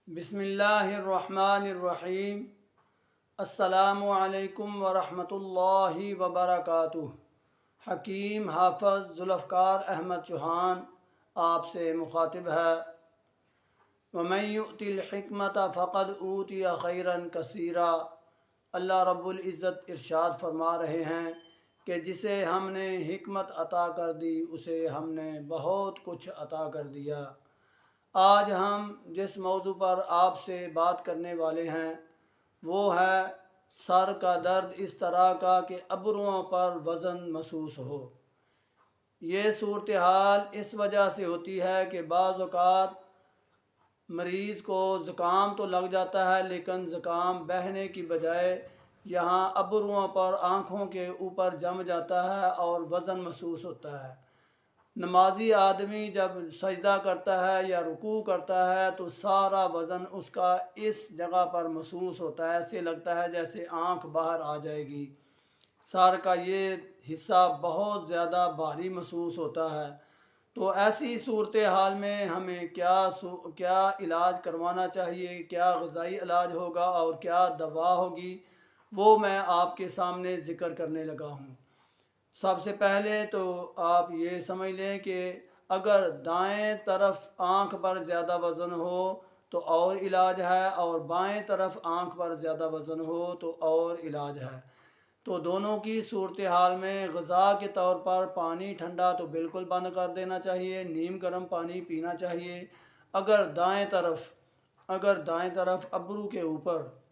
बिस्मिल्लाहिर्रहमानिर्रहीम। अस्सलामु अलैकुम वरहमतुल्लाहि वबरकातुह। हकीम हाफ़िज़ ज़ुल्फ़कार अहमद चौहान आपसे मुखातिब है। वमन युतिल हिकमत फ़क़द ऊतिया खैरन कसीरा। अल्लाह रब्बुल इज़्ज़त इरशाद फरमा रहे हैं कि जिसे हमने हिकमत अता कर दी उसे हमने बहुत कुछ अता कर दिया। आज हम जिस मौजू पर आपसे बात करने वाले हैं वो है सर का दर्द इस तरह का कि अबरुओं पर वज़न महसूस हो। ये सूरत हाल इस वजह से होती है कि बाज़ औक़ात मरीज़ को ज़ुकाम तो लग जाता है, लेकिन ज़ुकाम बहने की बजाय यहाँ अबरुओं पर आँखों के ऊपर जम जाता है और वज़न महसूस होता है। नमाजी आदमी जब सजदा करता है या रुकू करता है तो सारा वज़न उसका इस जगह पर महसूस होता है। ऐसे लगता है जैसे आँख बाहर आ जाएगी। सर का ये हिस्सा बहुत ज़्यादा भारी महसूस होता है। तो ऐसी सूरत हाल में हमें क्या इलाज करवाना चाहिए, क्या ग़िज़ाई इलाज होगा और क्या दवा होगी, वो मैं आपके सामने ज़िक्र करने लगा हूँ। सबसे पहले तो आप ये समझ लें कि अगर दाएं तरफ आँख पर ज़्यादा वज़न हो तो और इलाज है, और बाएं तरफ आँख पर ज़्यादा वज़न हो तो और इलाज है। तो दोनों की सूरत हाल में ग़िज़ा के तौर पर पानी ठंडा तो बिल्कुल बंद कर देना चाहिए, नीम गर्म पानी पीना चाहिए। अगर दाएं तरफ अबरू के ऊपर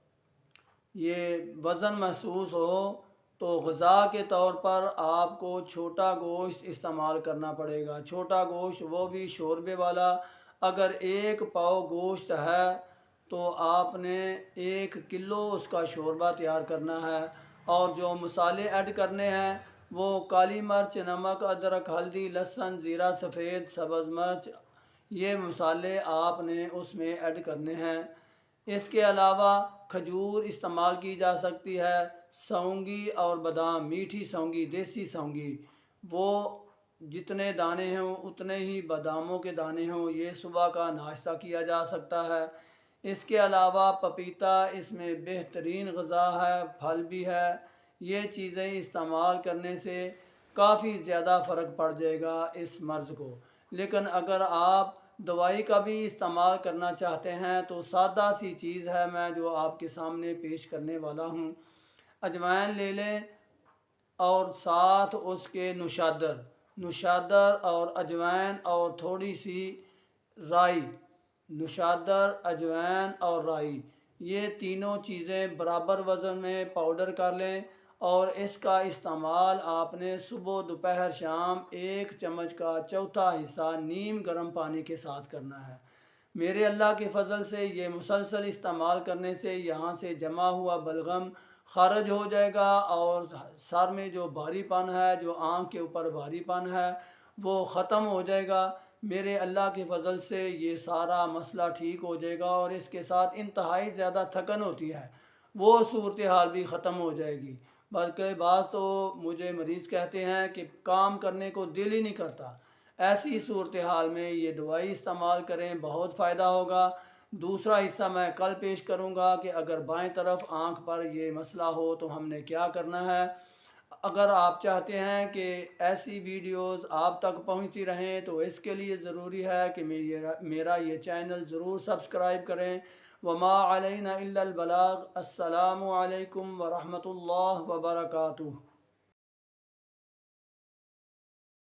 ये वज़न महसूस हो तो ग़िज़ा के तौर पर आपको छोटा गोश्त इस्तेमाल करना पड़ेगा। छोटा गोश्त वो भी शोरबे वाला। अगर 1 पाव गोश्त है तो आपने 1 किलो उसका शोरबा तैयार करना है। और जो मसाले ऐड करने हैं वो काली मिर्च, नमक, अदरक, हल्दी, लहसुन, ज़ीरा, सफ़ेद, सब्ज़ मिर्च, ये मसाले आपने उसमें ऐड करने हैं। इसके अलावा खजूर इस्तेमाल की जा सकती है, सौंगी और बादाम, मीठी सौंगी, देसी सौंगी, वो जितने दाने हों उतने ही बादामों के दाने हों। ये सुबह का नाश्ता किया जा सकता है। इसके अलावा पपीता इसमें बेहतरीन ग़िज़ा है, फल भी है। ये चीज़ें इस्तेमाल करने से काफ़ी ज़्यादा फ़र्क पड़ जाएगा इस मर्ज़ को। लेकिन अगर आप दवाई का भी इस्तेमाल करना चाहते हैं तो सादा सी चीज़ है मैं जो आपके सामने पेश करने वाला हूँ। अजवाइन ले लें और साथ उसके नुशादर और अजवाइन और थोड़ी सी राई। नुशादर, अजवाइन और राई, ये तीनों चीज़ें बराबर वज़न में पाउडर कर लें और इसका इस्तेमाल आपने सुबह, दोपहर, शाम 1 चम्मच का चौथा हिस्सा नीम गर्म पानी के साथ करना है। मेरे अल्लाह के फ़ज़ल से ये मुसलसल इस्तेमाल करने से यहाँ से जमा हुआ बलगम ख़ारिज हो जाएगा और सर में जो भारीपन है, जो आँख के ऊपर भारीपन है, वो ख़त्म हो जाएगा। मेरे अल्लाह के फ़ज़ल से ये सारा मसला ठीक हो जाएगा और इसके साथ इंतहाई ज़्यादा थकन होती है वो सूरत हाल भी ख़त्म हो जाएगी। बल्कि बाज़ तो मुझे मरीज़ कहते हैं कि काम करने को दिल ही नहीं करता। ऐसी सूरत हाल में ये दवाई इस्तेमाल करें, बहुत फ़ायदा होगा। दूसरा हिस्सा मैं कल पेश करूँगा कि अगर बाएं तरफ आँख पर ये मसला हो तो हमने क्या करना है। अगर आप चाहते हैं कि ऐसी वीडियोस आप तक पहुंचती रहें तो इसके लिए ज़रूरी है कि मेरा ये चैनल ज़रूर सब्सक्राइब करें। वमा अलैना इल्लल बलाग। अस्सलामु अलैकुम वरहमतुल्लाह वबरकातुह।